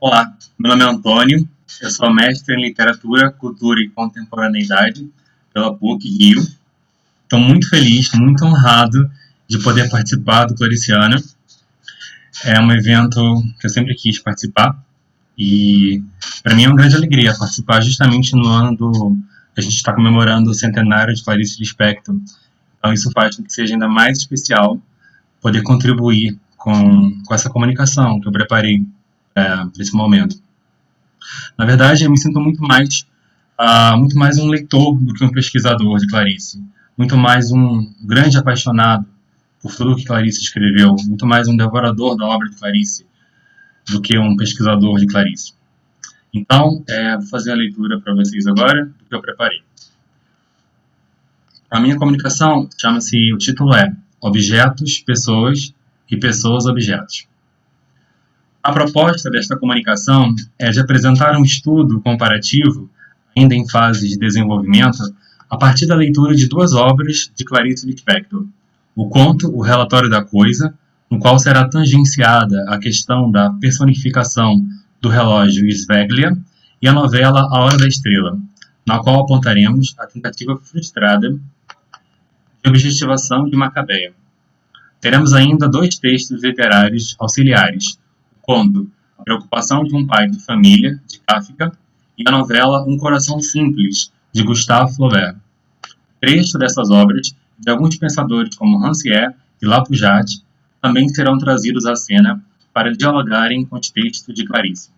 Olá, meu nome é Antônio, eu sou mestre em Literatura, Cultura e Contemporaneidade pela PUC-Rio. Estou muito feliz, muito honrado de poder participar do Clariciana. É um evento que eu sempre quis participar e para mim é uma grande alegria participar justamente no ano do... A gente está comemorando o centenário de Clarice Lispector, então isso faz com que seja ainda mais especial poder contribuir com essa comunicação que eu preparei para esse momento. Na verdade, eu me sinto muito mais um leitor do que um pesquisador de Clarice, muito mais um grande apaixonado por tudo que Clarice escreveu, muito mais um devorador da obra de Clarice do que um pesquisador de Clarice. Então, vou fazer a leitura para vocês agora do que eu preparei. A minha comunicação o título é Objetos, Pessoas e Pessoas Objetos. A proposta desta comunicação é de apresentar um estudo comparativo, ainda em fase de desenvolvimento, a partir da leitura de duas obras de Clarice Lispector: o conto O Relatório da Coisa, no qual será tangenciada a questão da personificação do relógio Sveglia, e a novela A Hora da Estrela, na qual apontaremos a tentativa frustrada de objetivação de Macabeia. Teremos ainda dois textos literários auxiliares: o conto A Preocupação de um Pai de Família, de Kafka, e a novela Um Coração Simples, de Gustave Flaubert. Trechos dessas obras, de alguns pensadores como Rancière e Lapujat, também serão trazidos à cena para dialogarem com os textos de Clarice.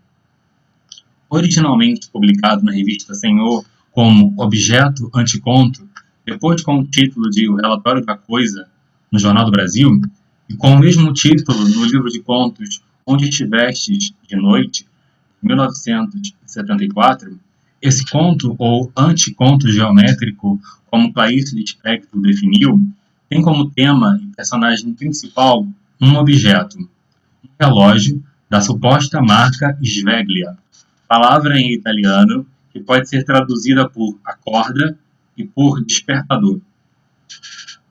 Originalmente publicado na revista Senhor como Objeto Anticonto, depois com o título de O Relatório da Coisa, no Jornal do Brasil, e com o mesmo título no livro de contos Onde Estivestes de Noite, 1974, esse conto, ou anticonto geométrico, como Clarice Lispector definiu, tem como tema e personagem principal um objeto, um relógio da suposta marca Sveglia, palavra em italiano que pode ser traduzida por acorda e por despertador.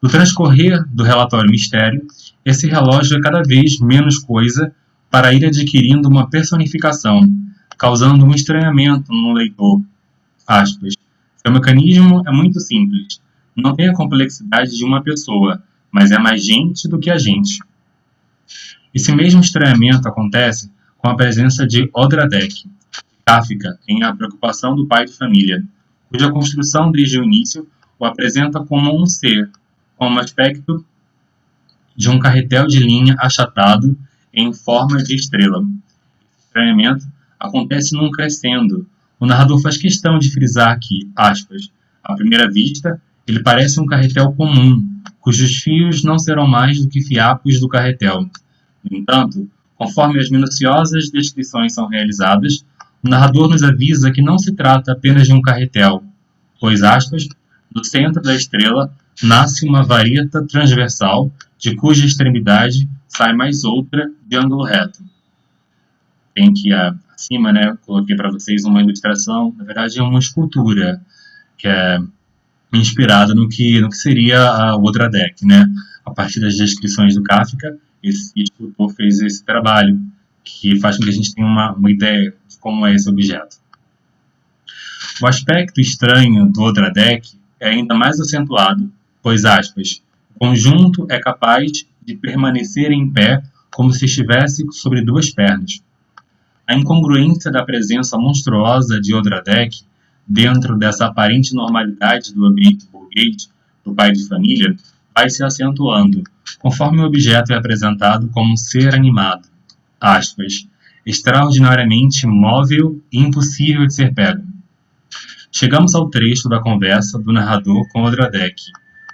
No transcorrer do relatório mistério, esse relógio é cada vez menos coisa para ir adquirindo uma personificação, causando um estranhamento no leitor. Aspas. Seu mecanismo é muito simples. Não tem a complexidade de uma pessoa, mas é mais gente do que a gente. Esse mesmo estranhamento acontece com a presença de Odradek, Kafka, em A Preocupação do Pai de Família, cuja construção desde o início o apresenta como um ser, com o aspecto de um carretel de linha achatado em forma de estrela. Esse estranhamento acontece num crescendo. O narrador faz questão de frisar que, aspas, à primeira vista, ele parece um carretel comum, cujos fios não serão mais do que fiapos do carretel. No entanto, conforme as minuciosas descrições são realizadas, o narrador nos avisa que não se trata apenas de um carretel, pois, aspas, do centro da estrela nasce uma vareta transversal, de cuja extremidade sai mais outra de ângulo reto. Tem aqui acima, coloquei para vocês uma ilustração, na verdade é uma escultura, que é inspirada no que seria o Odradek, A partir das descrições do Kafka, esse escultor fez esse trabalho, que faz com que a gente tenha uma ideia de como é esse objeto. O aspecto estranho do Odradek é ainda mais acentuado, pois, aspas, o conjunto é capaz de permanecer em pé como se estivesse sobre duas pernas. A incongruência da presença monstruosa de Odradek dentro dessa aparente normalidade do ambiente burguês do pai de família vai se acentuando, conforme o objeto é apresentado como um ser animado, aspas, extraordinariamente móvel e impossível de ser pego. Chegamos ao trecho da conversa do narrador com Odradek,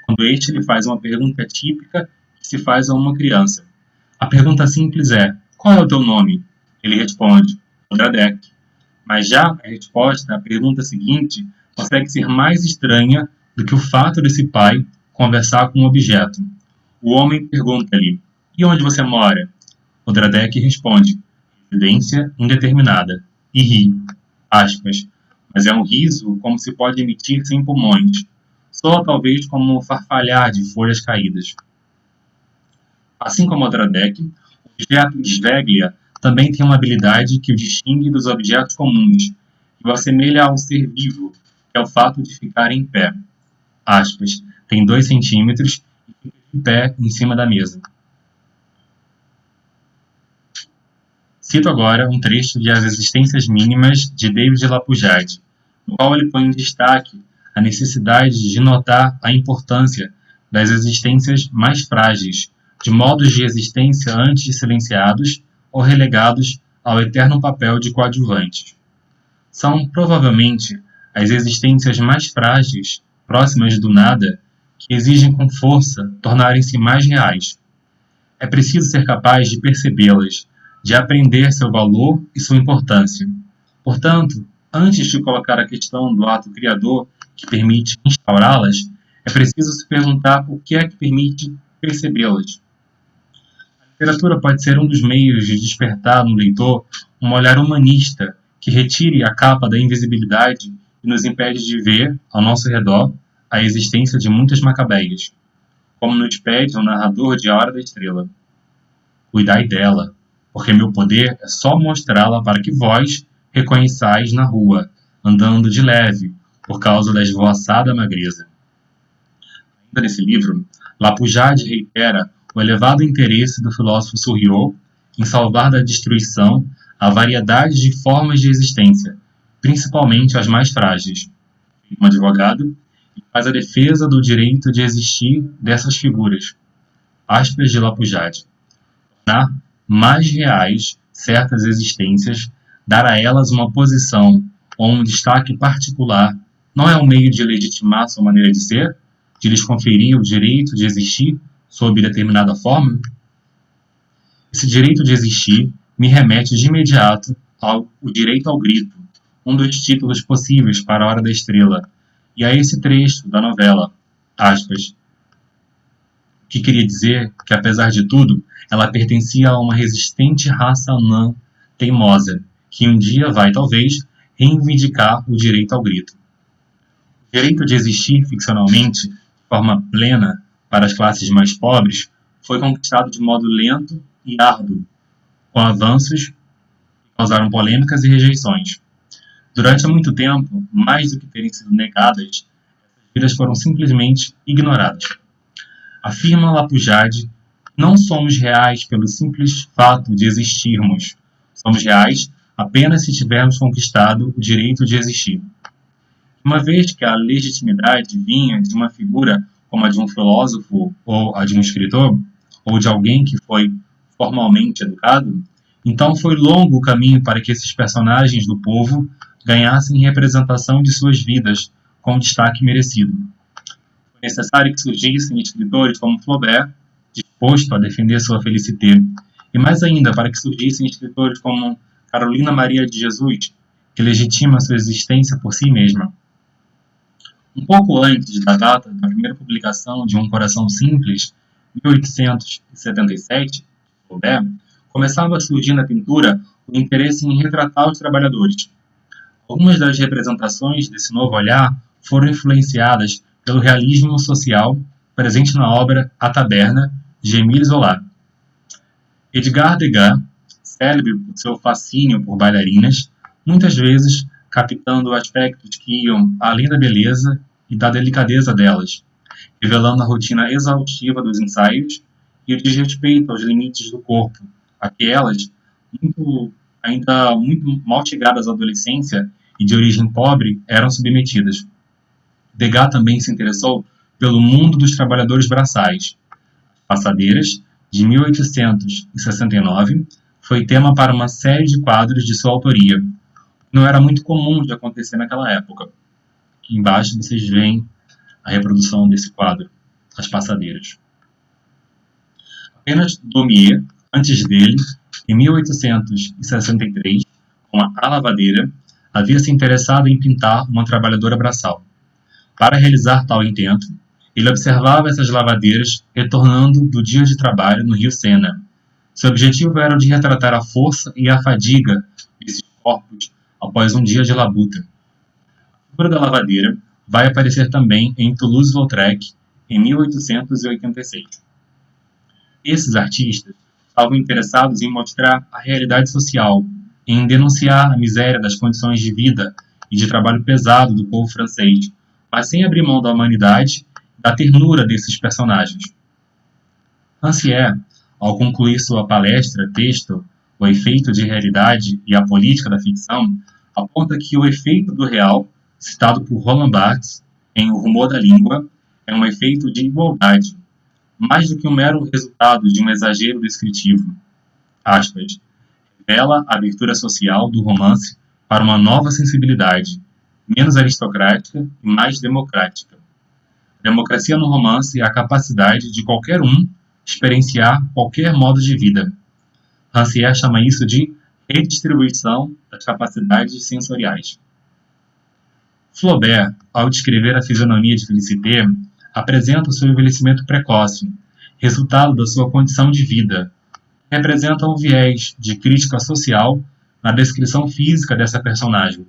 quando este lhe faz uma pergunta típica que se faz a uma criança. A pergunta simples é: qual é o teu nome? Ele responde: Odradek. Mas já a resposta à pergunta seguinte consegue ser mais estranha do que o fato desse pai conversar com um objeto. O homem pergunta-lhe: e onde você mora? Odradek responde: residência indeterminada. E ri. Aspas. Mas é um riso como se pode emitir sem pulmões. Soa talvez como farfalhar de folhas caídas. Assim como Odradek, o objeto Sveglia também tem uma habilidade que o distingue dos objetos comuns e o assemelha a um ser vivo, que é o fato de ficar em pé. Aspas, tem 2 centímetros e fica em pé em cima da mesa. Cito agora um trecho de As Existências Mínimas, de David Lapujade, no qual ele põe em destaque a necessidade de notar a importância das existências mais frágeis, de modos de existência antes silenciados ou relegados ao eterno papel de coadjuvantes. São, provavelmente, as existências mais frágeis, próximas do nada, que exigem com força tornarem-se mais reais. É preciso ser capaz de percebê-las, de aprender seu valor e sua importância. Portanto, antes de colocar a questão do ato criador que permite instaurá-las, é preciso se perguntar o que é que permite percebê-las. A literatura pode ser um dos meios de despertar no leitor um olhar humanista que retire a capa da invisibilidade e nos impede de ver, ao nosso redor, a existência de muitas macabeias, como nos pede o narrador de A Hora da Estrela. Cuidai dela, porque meu poder é só mostrá-la para que vós reconheçais na rua, andando de leve, por causa da esvoaçada magreza. Ainda nesse livro, Lapujade reitera o elevado interesse do filósofo Surriot em salvar da destruição a variedade de formas de existência, principalmente as mais frágeis. Um advogado faz a defesa do direito de existir dessas figuras. Aspas de Lapujade. Tornar mais reais certas existências, dar a elas uma posição ou um destaque particular, não é um meio de legitimar sua maneira de ser, de lhes conferir o direito de existir sob determinada forma? Esse direito de existir me remete de imediato ao o direito ao grito, um dos títulos possíveis para A Hora da Estrela, e a esse trecho da novela, aspas, que queria dizer que, apesar de tudo, ela pertencia a uma resistente raça anã teimosa, que um dia vai, talvez, reivindicar o direito ao grito. O direito de existir ficcionalmente, de forma plena, para as classes mais pobres, foi conquistado de modo lento e árduo, com avanços que causaram polêmicas e rejeições. Durante muito tempo, mais do que terem sido negadas, essas vidas foram simplesmente ignoradas. Afirma Lapujade, não somos reais pelo simples fato de existirmos. Somos reais apenas se tivermos conquistado o direito de existir. Uma vez que a legitimidade vinha de uma figura como a de um filósofo ou a de um escritor, ou de alguém que foi formalmente educado, então foi longo o caminho para que esses personagens do povo ganhassem representação de suas vidas com o destaque merecido. Foi necessário que surgissem escritores como Flaubert, disposto a defender sua felicité, e mais ainda para que surgissem escritores como Carolina Maria de Jesus, que legitima sua existência por si mesma. Um pouco antes da data da primeira publicação de Um Coração Simples, 1877, Flaubert, começava a surgir na pintura o interesse em retratar os trabalhadores. Algumas das representações desse novo olhar foram influenciadas pelo realismo social presente na obra A Taberna, de Émile Zola. Edgar Degas, célebre por seu fascínio por bailarinas, muitas vezes captando aspectos que iam além da beleza e da delicadeza delas, revelando a rotina exaustiva dos ensaios e o desrespeito aos limites do corpo, a que elas, ainda muito mal chegadas à adolescência e de origem pobre, eram submetidas. Degas também se interessou pelo mundo dos trabalhadores braçais. Passadeiras, de 1869, foi tema para uma série de quadros de sua autoria. Não era muito comum de acontecer naquela época. Aqui embaixo vocês veem a reprodução desse quadro, As Passadeiras. Apenas Daumier, antes dele, em 1863, com A Lavadeira, havia se interessado em pintar uma trabalhadora braçal. Para realizar tal intento, ele observava essas lavadeiras retornando do dia de trabalho no rio Sena. Seu objetivo era o de retratar a força e a fadiga desses corpos após um dia de labuta. A figura da lavadeira vai aparecer também em Toulouse-Lautrec, em 1886. Esses artistas estavam interessados em mostrar a realidade social, em denunciar a miséria das condições de vida e de trabalho pesado do povo francês, mas sem abrir mão da humanidade e da ternura desses personagens. Rancière, ao concluir sua palestra, texto, O efeito de realidade e a política da ficção, aponta que o efeito do real, citado por Roland Barthes em O Rumor da Língua, é um efeito de igualdade, mais do que um mero resultado de um exagero descritivo. Aspas, revela a abertura social do romance para uma nova sensibilidade, menos aristocrática e mais democrática. A democracia no romance é a capacidade de qualquer um experienciar qualquer modo de vida. Rancière chama isso de redistribuição das capacidades sensoriais. Flaubert, ao descrever a fisionomia de Félicité, apresenta o seu envelhecimento precoce, resultado da sua condição de vida. Representa um viés de crítica social na descrição física dessa personagem.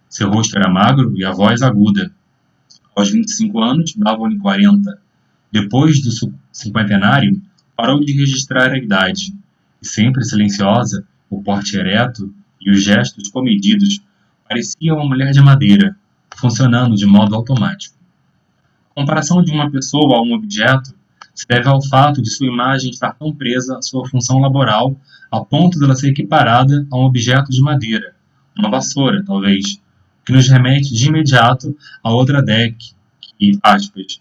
Seu rosto era magro e a voz aguda. Aos 25 anos, davam-lhe 40. Depois do cinquentenário, parou de registrar a idade, e sempre silenciosa, o porte ereto e os gestos comedidos, parecia uma mulher de madeira, funcionando de modo automático. A comparação de uma pessoa a um objeto se deve ao fato de sua imagem estar tão presa à sua função laboral a ponto de ela ser equiparada a um objeto de madeira, uma vassoura, talvez, o que nos remete de imediato a outra Deck, que, aspas,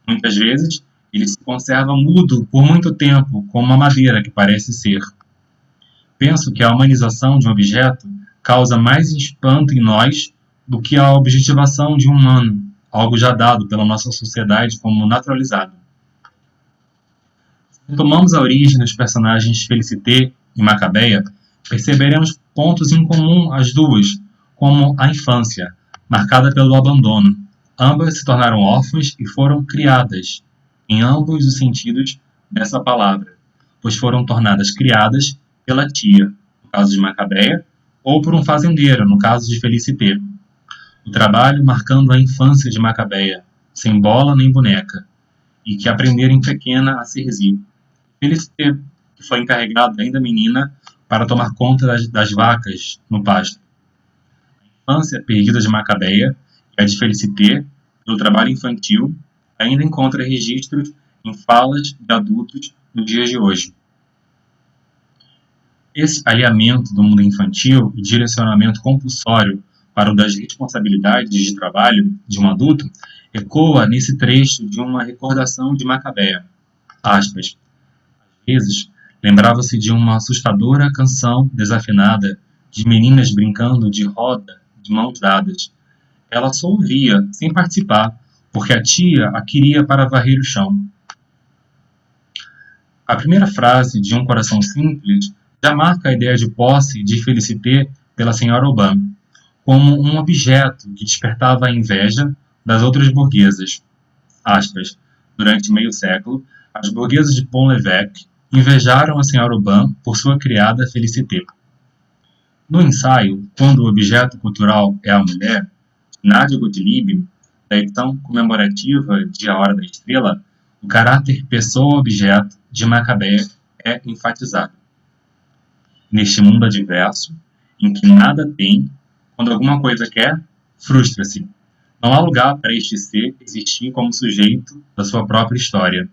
muitas vezes ele se conserva mudo por muito tempo, como uma madeira que parece ser. Penso que a humanização de um objeto causa mais espanto em nós do que a objetivação de um humano, algo já dado pela nossa sociedade como naturalizado. Se tomamos a origem dos personagens Félicité e Macabéa, perceberemos pontos em comum às duas, como a infância, marcada pelo abandono. Ambas se tornaram órfãs e foram criadas, em ambos os sentidos dessa palavra, pois foram tornadas criadas pela tia, no caso de Macabéa, ou por um fazendeiro, no caso de Félicité. O trabalho marcando a infância de Macabéa, sem bola nem boneca, e que aprendera em pequena a serzir. Félicité, que foi encarregada ainda menina para tomar conta das vacas no pasto. A infância perdida de Macabéa e a de Félicité, pelo trabalho infantil, ainda encontra registros em falas de adultos nos dias de hoje. Esse alinhamento do mundo infantil e direcionamento compulsório para o das responsabilidades de trabalho de um adulto ecoa nesse trecho de uma recordação de Macabéa. Aspas. Às vezes, lembrava-se de uma assustadora canção desafinada de meninas brincando de roda de mãos dadas. Ela só ouvia, sem participar, porque a tia a queria para varrer o chão. A primeira frase de Um Coração Simples já marca a ideia de posse de Félicité pela senhora Aubin, como um objeto que despertava a inveja das outras burguesas. Aspas. Durante meio século, as burguesas de Pont-l'Évêque invejaram a senhora Aubin por sua criada Félicité. No ensaio, quando o objeto cultural é a mulher, Nadia Gottlieb, da edição comemorativa de A Hora da Estrela, o caráter pessoa-objeto de Macabéa é enfatizado. Neste mundo adverso, em que nada tem, quando alguma coisa quer, frustra-se. Não há lugar para este ser existir como sujeito da sua própria história.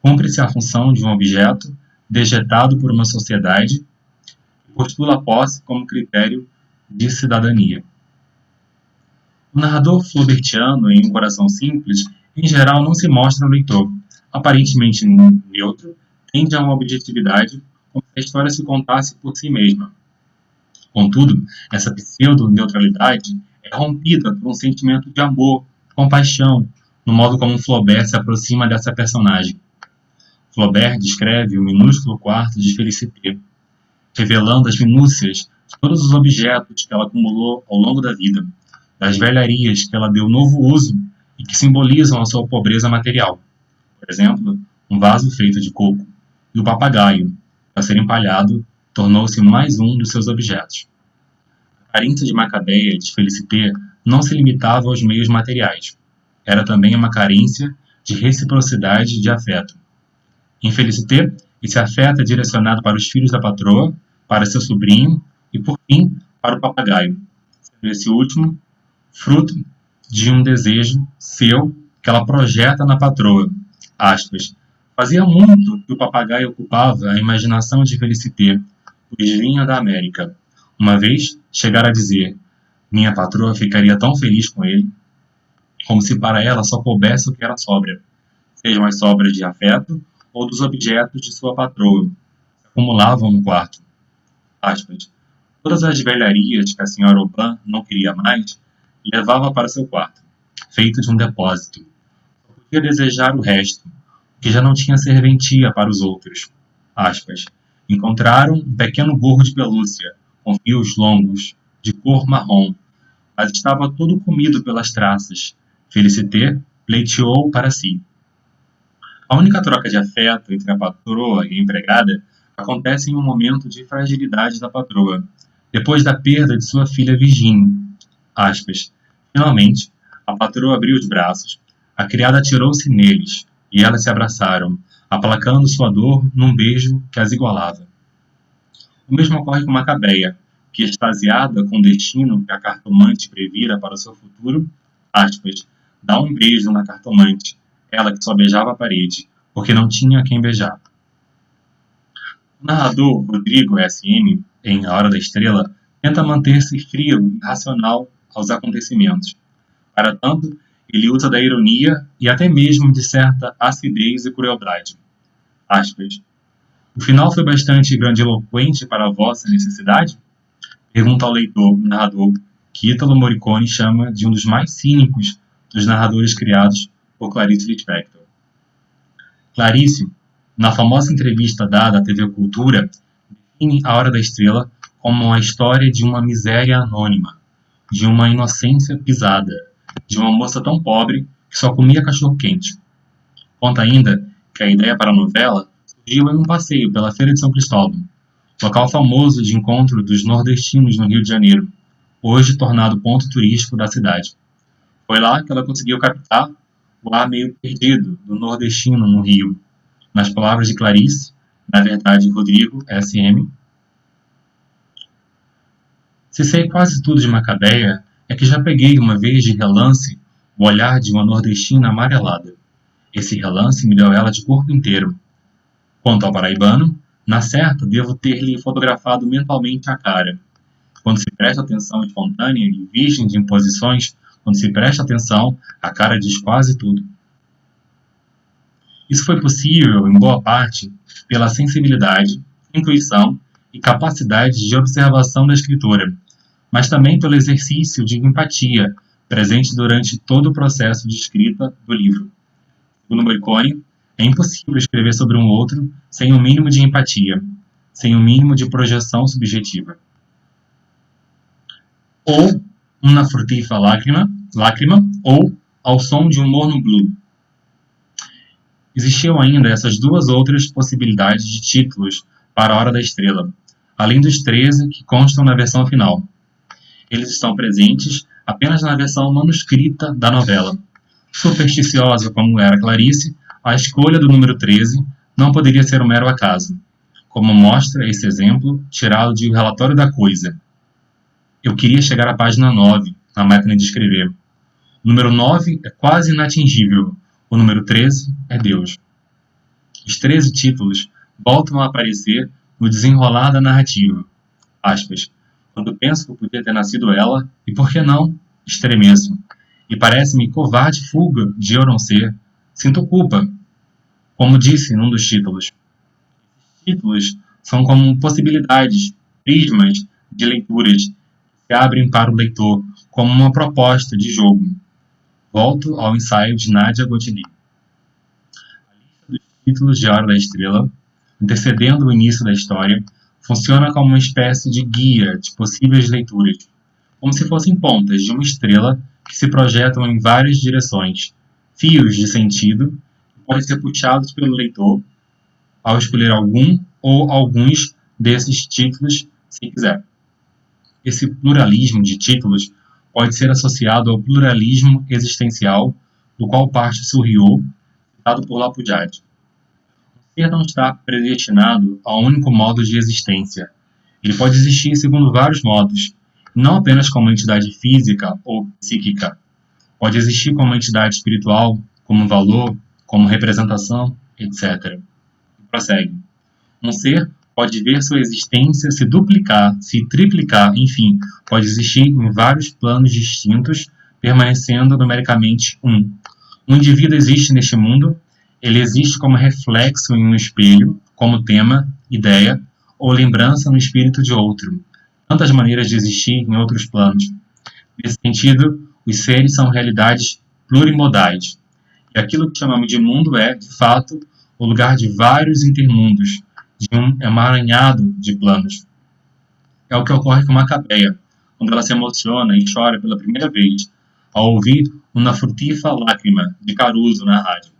Cumpre-se a função de um objeto dejetado por uma sociedade e postula a posse como critério de cidadania. O narrador flaubertiano, em Um Coração Simples, em geral não se mostra ao leitor. Aparentemente neutro, tende a uma objetividade, como se a história se contasse por si mesma. Contudo, essa pseudo-neutralidade é rompida por um sentimento de amor, compaixão, no modo como Flaubert se aproxima dessa personagem. Flaubert descreve o minúsculo quarto de Félicité, revelando as minúcias de todos os objetos que ela acumulou ao longo da vida, das velharias que ela deu novo uso e que simbolizam a sua pobreza material. Por exemplo, um vaso feito de coco, e o papagaio, ao ser empalhado, tornou-se mais um dos seus objetos. A carência de Macabéa e de Félicité não se limitava aos meios materiais. Era também uma carência de reciprocidade de afeto. Em Félicité, Esse afeto é direcionado para os filhos da patroa, para seu sobrinho e, por fim, para o papagaio, sendo esse último fruto de um desejo seu que ela projeta na patroa. Aspas. Fazia muito que o papagaio ocupava a imaginação de Felicité, pois vinha da América. Uma vez chegara a dizer: minha patroa ficaria tão feliz com ele, como se para ela só coubesse o que era sobra, sejam as sobras de afeto ou dos objetos de sua patroa, que acumulavam no quarto. Aspas. Todas as velharias que a senhora Aubin não queria mais, levava para seu quarto, feito de um depósito. Só podia desejar o resto, que já não tinha serventia para os outros. Aspas. Encontraram um pequeno gorro de pelúcia, com fios longos, de cor marrom, mas estava todo comido pelas traças. Felicité pleiteou para si. A única troca de afeto entre a patroa e a empregada acontece em um momento de fragilidade da patroa, depois da perda de sua filha Virginie. Aspas. Finalmente, a patroa abriu os braços, a criada atirou-se neles, e elas se abraçaram, aplacando sua dor num beijo que as igualava. O mesmo ocorre com Macabeia, que, extasiada com o destino que a cartomante previra para o seu futuro, aspas, dá um beijo na cartomante, ela que só beijava a parede, porque não tinha quem beijar. O narrador Rodrigo S.M., em A Hora da Estrela, tenta manter-se frio e racional aos acontecimentos. Para tanto, ele usa da ironia e até mesmo de certa acidez e crueldade. Aspas. O final foi bastante grandiloquente para a vossa necessidade? Pergunta ao leitor, o narrador, que Ítalo Morricone chama de um dos mais cínicos dos narradores criados por Clarice Lispector. Clarice, na famosa entrevista dada à TV Cultura, define A Hora da Estrela como a história de uma miséria anônima, de uma inocência pisada, de uma moça tão pobre que só comia cachorro-quente. Conta ainda que a ideia para a novela surgiu em um passeio pela Feira de São Cristóvão, local famoso de encontro dos nordestinos no Rio de Janeiro, hoje tornado ponto turístico da cidade. Foi lá que ela conseguiu captar o ar meio perdido do nordestino no Rio. Nas palavras de Clarice, na verdade Rodrigo S.M., se sei quase tudo de Macabeia, é que já peguei uma vez de relance o olhar de uma nordestina amarelada. Esse relance me deu ela de corpo inteiro. Quanto ao paraibano, na certa devo ter-lhe fotografado mentalmente a cara. Quando se presta atenção espontânea e virgem de imposições, quando se presta atenção, a cara diz quase tudo. Isso foi possível, em boa parte, pela sensibilidade, intuição e capacidade de observação da escritora, mas também pelo exercício de empatia presente durante todo o processo de escrita do livro. Segundo Morricone, é impossível escrever sobre um outro sem um mínimo de empatia, sem um mínimo de projeção subjetiva. Ou Una furtiva lágrima, ou Ao som de um morno blue. Existiam ainda essas duas outras possibilidades de títulos para A Hora da Estrela, além dos 13 que constam na versão final. Eles estão presentes apenas na versão manuscrita da novela. Supersticiosa como era Clarice, a escolha do número 13 não poderia ser um mero acaso, como mostra esse exemplo tirado de O Relatório da Coisa. Eu queria chegar à página 9, na máquina de escrever. O número 9 é quase inatingível, o número 13 é Deus. Os 13 títulos voltam a aparecer no desenrolar da narrativa. Aspas. Quando penso que eu podia ter nascido ela, e por que não, estremeço. E parece-me covarde fuga de eu não ser. Sinto culpa. Como disse num dos títulos. Esses títulos são como possibilidades, prismas de leituras que se abrem para o leitor como uma proposta de jogo. Volto ao ensaio de Nadia Gotini. A lista dos títulos de A Hora da Estrela, antecedendo o início da história, funciona como uma espécie de guia de possíveis leituras, como se fossem pontas de uma estrela que se projetam em várias direções, fios de sentido que podem ser puxados pelo leitor ao escolher algum ou alguns desses títulos, se quiser. Esse pluralismo de títulos pode ser associado ao pluralismo existencial, do qual parte Surriot, citado por Lapujade. ser não está predestinado a um único modo de existência. Ele pode existir segundo vários modos, não apenas como entidade física ou psíquica. Pode existir como entidade espiritual, como valor, como representação, etc. Prossegue. Um ser pode ver sua existência se duplicar, se triplicar, enfim, pode existir em vários planos distintos, permanecendo numericamente um. Um indivíduo existe neste mundo, ele existe como reflexo em um espelho, como tema, ideia ou lembrança no espírito de outro. Tantas maneiras de existir em outros planos. Nesse sentido, os seres são realidades plurimodais. E aquilo que chamamos de mundo é, de fato, o lugar de vários intermundos, de um emaranhado de planos. É o que ocorre com Macabeia, quando ela se emociona e chora pela primeira vez, ao ouvir uma furtiva lágrima de Caruso na rádio.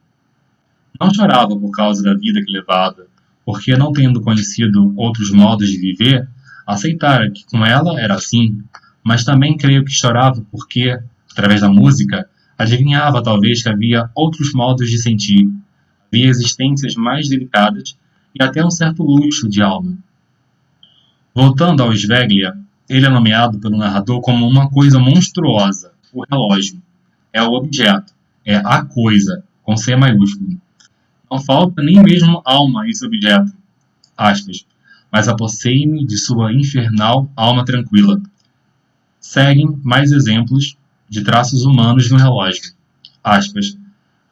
Não chorava por causa da vida que levava, porque, não tendo conhecido outros modos de viver, aceitara que com ela era assim, mas também creio que chorava porque, através da música, adivinhava talvez que havia outros modos de sentir, havia existências mais delicadas e até um certo luxo de alma. Voltando ao Sveglia, ele é nomeado pelo narrador como uma coisa monstruosa, o relógio. É o objeto, é a coisa, com C maiúsculo. Não falta nem mesmo alma a esse objeto, aspas, mas apossei-me de sua infernal alma tranquila. Seguem mais exemplos de traços humanos no relógio. Aspas,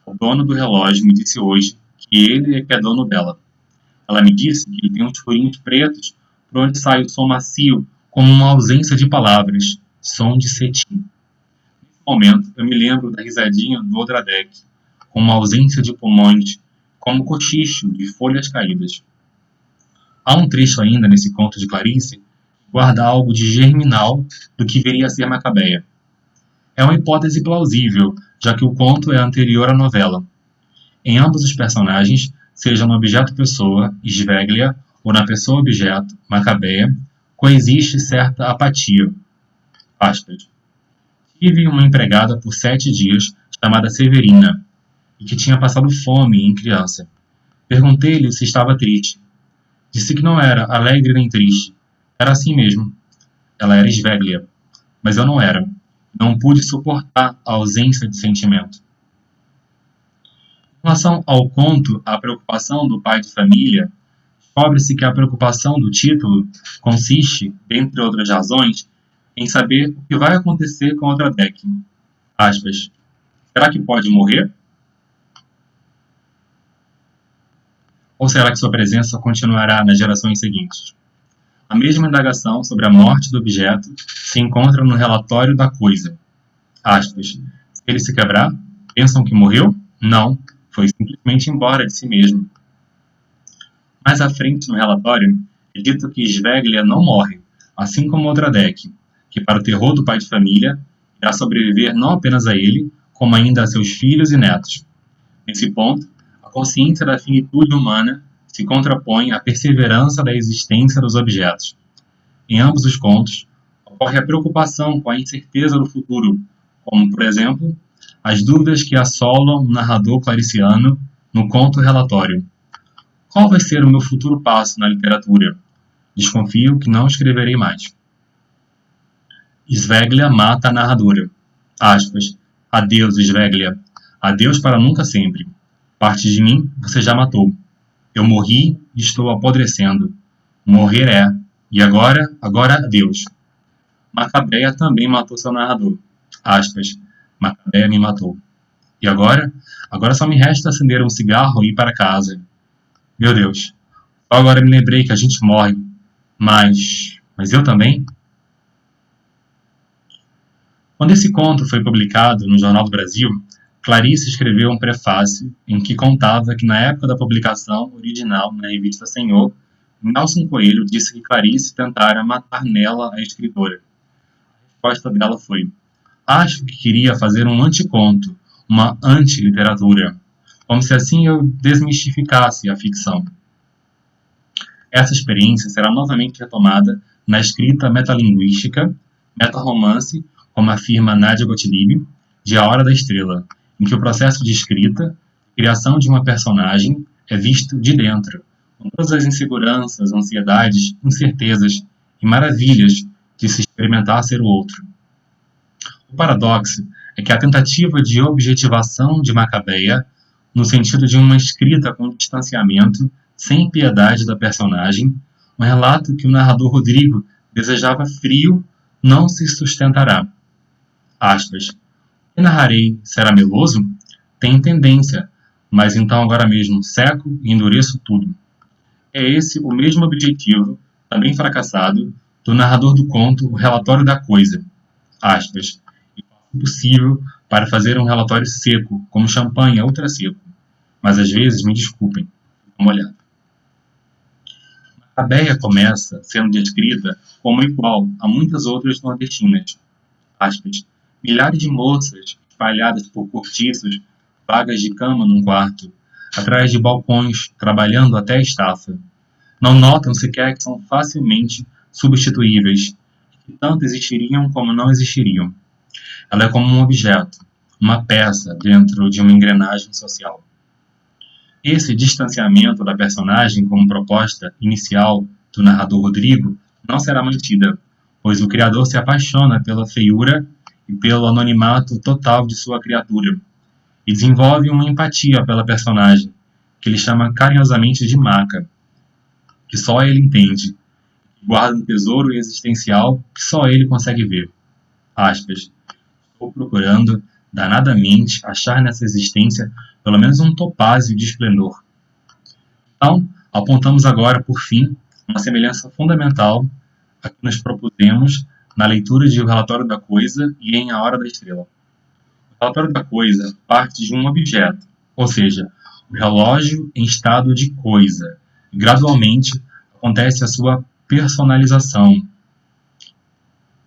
o dono do relógio me disse hoje que ele é que é dono dela. Ela me disse que ele tem uns furinhos pretos por onde sai o som macio, como uma ausência de palavras, som de cetim. Nesse momento, eu me lembro da risadinha do Odradek, com uma ausência de pulmões, como cochicho de folhas caídas. Há um trecho ainda nesse conto de Clarice que guarda algo de germinal do que viria a ser Macabeia. É uma hipótese plausível, já que o conto é anterior à novela. Em ambos os personagens, seja no objeto-pessoa, Sveglia, ou na pessoa-objeto, Macabeia, coexiste certa apatia. Aspas. Tive uma empregada por 7 dias, chamada Severina, e que tinha passado fome em criança. Perguntei-lhe se estava triste. Disse que não era alegre nem triste. Era assim mesmo. Ela era Sveglia, mas eu não era. Não pude suportar a ausência de sentimento. Em relação ao conto A Preocupação do Pai de Família, descobre-se que a preocupação do título consiste, dentre outras razões, em saber o que vai acontecer com Odradek. Aspas. Será que pode morrer? Ou será que sua presença continuará nas gerações seguintes? A mesma indagação sobre a morte do objeto se encontra no relatório da coisa. Aspas. Se ele se quebrar, pensam que morreu? Não, foi simplesmente embora de si mesmo. Mais à frente no relatório, é dito que Sveglia não morre, assim como Odradek, que, para o terror do pai de família, irá sobreviver não apenas a ele, como ainda a seus filhos e netos. Nesse ponto, a consciência da finitude humana se contrapõe à perseverança da existência dos objetos. Em ambos os contos, ocorre a preocupação com a incerteza do futuro, como, por exemplo, as dúvidas que assolam o narrador clariciano no conto relatório. Qual vai ser o meu futuro passo na literatura? Desconfio que não escreverei mais. Sveglia mata a narradora. Aspas. Adeus, Sveglia. Adeus para nunca sempre. Parte de mim você já matou. Eu morri e estou apodrecendo. Morrer é. E agora adeus. Macabeia também matou seu narrador. Aspas. Macabeia me matou. E agora? Agora só me resta acender um cigarro e ir para casa. Meu Deus. Só agora me lembrei que a gente morre. Mas eu também? Quando esse conto foi publicado no Jornal do Brasil, Clarice escreveu um prefácio em que contava que na época da publicação original na revista Senhor, Nelson Coelho disse que Clarice tentara matar nela a escritora. A resposta dela foi: acho que queria fazer um anticonto, uma antiliteratura, como se assim eu desmistificasse a ficção. Essa experiência será novamente retomada na escrita metalinguística, metarromance, como afirma Nadia Gottlieb, de A Hora da Estrela, em que o processo de escrita, criação de uma personagem, é visto de dentro, com todas as inseguranças, ansiedades, incertezas e maravilhas de se experimentar ser o outro. O paradoxo é que a tentativa de objetivação de Macabeia, no sentido de uma escrita com distanciamento, sem piedade da personagem, um relato que o narrador Rodrigo desejava frio, não se sustentará. Aspas. O que narrarei será meloso? Tem tendência, mas então agora mesmo seco e endureço tudo. É esse o mesmo objetivo, também fracassado, do narrador do conto O Relatório da Coisa. Aspas. E faço o possível para fazer um relatório seco, como champanhe ultra seco. Mas às vezes, me desculpem, fico molhado. Macabeia começa sendo descrita como igual a muitas outras nordestinas. Aspas. Milhares de moças espalhadas por cortiços, vagas de cama num quarto, atrás de balcões, trabalhando até a estafa. Não notam sequer que são facilmente substituíveis, que tanto existiriam como não existiriam. Ela é como um objeto, uma peça dentro de uma engrenagem social. Esse distanciamento da personagem como proposta inicial do narrador Rodrigo não será mantida, pois o criador se apaixona pela feiura e pelo anonimato total de sua criatura, e desenvolve uma empatia pela personagem, que ele chama carinhosamente de Maca, que só ele entende, que guarda um tesouro existencial que só ele consegue ver. Aspas. Estou procurando, danadamente, achar nessa existência pelo menos um topázio de esplendor. Então, apontamos agora, por fim, uma semelhança fundamental a que nos propusemos na leitura de O Relatório da Coisa e em A Hora da Estrela. O relatório da coisa parte de um objeto, ou seja, o relógio em estado de coisa. E, gradualmente, acontece a sua personalização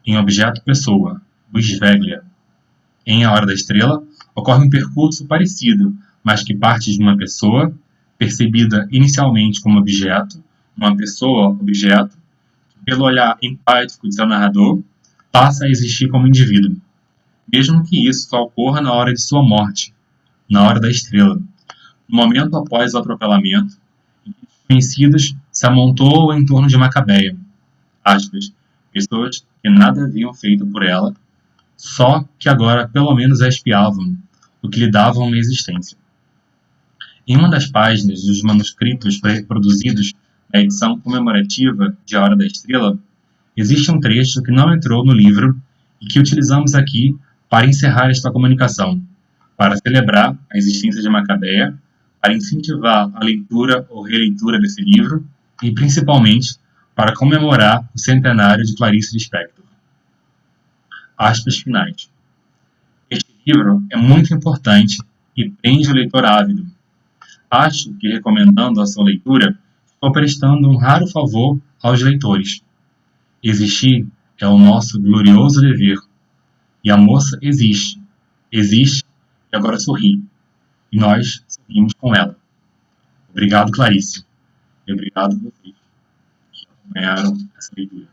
em objeto-pessoa, o Sveglia. Em A Hora da Estrela, ocorre um percurso parecido, mas que parte de uma pessoa, percebida inicialmente como objeto, uma pessoa-objeto, que, pelo olhar empático de seu narrador, passa a existir como indivíduo, mesmo que isso só ocorra na hora de sua morte, na Hora da Estrela, no momento após o atropelamento, em que desconhecidos se amontoam em torno de Macabeia, aspas, pessoas que nada haviam feito por ela, só que agora pelo menos a espiavam, o que lhe dava uma existência. Em uma das páginas dos manuscritos produzidos na edição comemorativa de A Hora da Estrela, existe um trecho que não entrou no livro e que utilizamos aqui para encerrar esta comunicação, para celebrar a existência de Macabeia, para incentivar a leitura ou releitura desse livro e, principalmente, para comemorar o centenário de Clarice Lispector. Aspas finais. Este livro é muito importante e prende o leitor ávido. Acho que, recomendando a sua leitura, estou prestando um raro favor aos leitores. Existir é o nosso glorioso dever. E a moça existe. Existe e agora sorri. E nós sorrimos com ela. Obrigado, Clarice. E obrigado a vocês que acompanharam essa leitura.